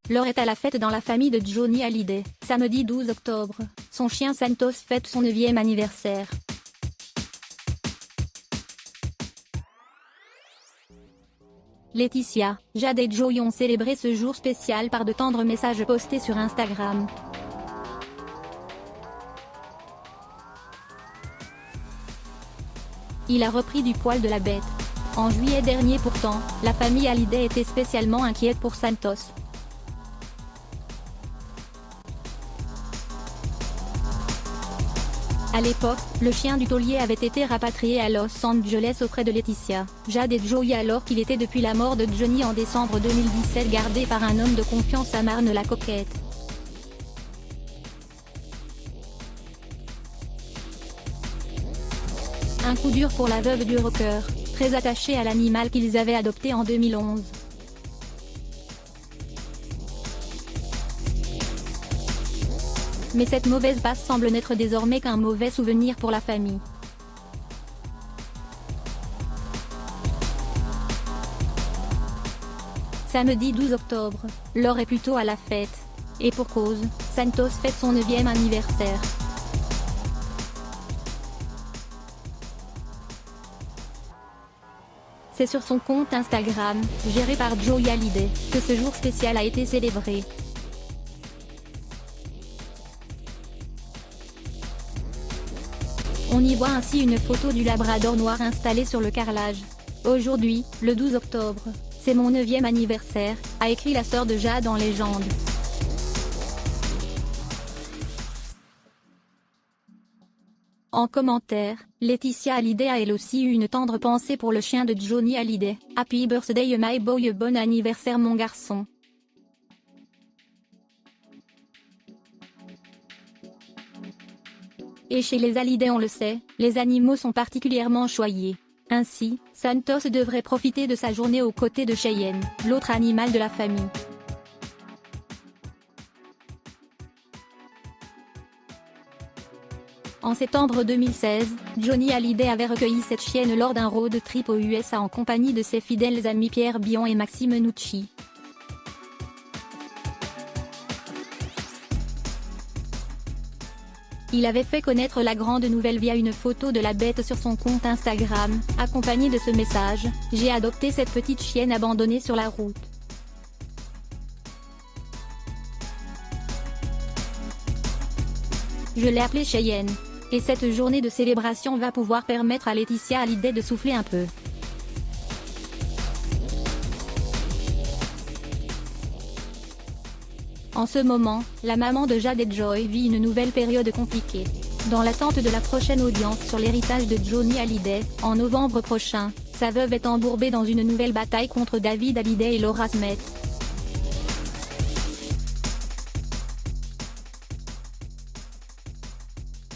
Laure est à la fête dans la famille de Johnny Hallyday. Samedi 12 octobre, son chien Santos fête son 9e anniversaire. Laetitia, Jade et Joey ont célébré ce jour spécial par de tendres messages postés sur Instagram. Il a repris du poil de la bête. En juillet dernier pourtant, la famille Hallyday était spécialement inquiète pour Santos. À l'époque, le chien du taulier avait été rapatrié à Los Angeles auprès de Laetitia, Jade et Joey alors qu'il était depuis la mort de Johnny en décembre 2017 gardé par un homme de confiance à Marne-la-Coquette. Un coup dur pour la veuve du rocker, très attachée à l'animal qu'ils avaient adopté en 2011. Mais cette mauvaise passe semble n'être désormais qu'un mauvais souvenir pour la famille. Samedi 12 octobre, Laure est plutôt à la fête. Et pour cause, Santos fête son 9e anniversaire. C'est sur son compte Instagram, géré par Joey Hallyday, que ce jour spécial a été célébré. On y voit ainsi une photo du labrador noir installé sur le carrelage. Aujourd'hui, le 12 octobre, c'est mon 9e anniversaire, a écrit la sœur de Jade en légende. En commentaire, Laetitia Hallyday a elle aussi eu une tendre pensée pour le chien de Johnny Hallyday. Happy birthday my boy, bon anniversaire mon garçon. Et chez les Hallyday on le sait, les animaux sont particulièrement choyés. Ainsi, Santos devrait profiter de sa journée aux côtés de Cheyenne, l'autre animal de la famille. En septembre 2016, Johnny Hallyday avait recueilli cette chienne lors d'un road trip aux USA en compagnie de ses fidèles amis Pierre Bion et Maxime Nucci. Il avait fait connaître la grande nouvelle via une photo de la bête sur son compte Instagram, accompagnée de ce message: « J'ai adopté cette petite chienne abandonnée sur la route. Je l'ai appelée Cheyenne. Et cette journée de célébration va pouvoir permettre à Laetitia Hallyday de souffler un peu. » En ce moment, la maman de Jade et Joey vit une nouvelle période compliquée. Dans l'attente de la prochaine audience sur l'héritage de Johnny Hallyday, en novembre prochain, sa veuve est embourbée dans une nouvelle bataille contre David Hallyday et Laura Smith.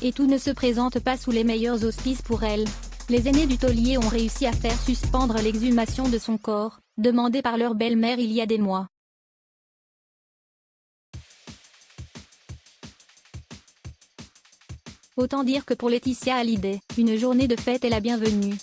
Et tout ne se présente pas sous les meilleurs auspices pour elle. Les aînés du taulier ont réussi à faire suspendre l'exhumation de son corps, demandée par leur belle-mère il y a des mois. Autant dire que pour Laetitia Hallyday, une journée de fête est la bienvenue.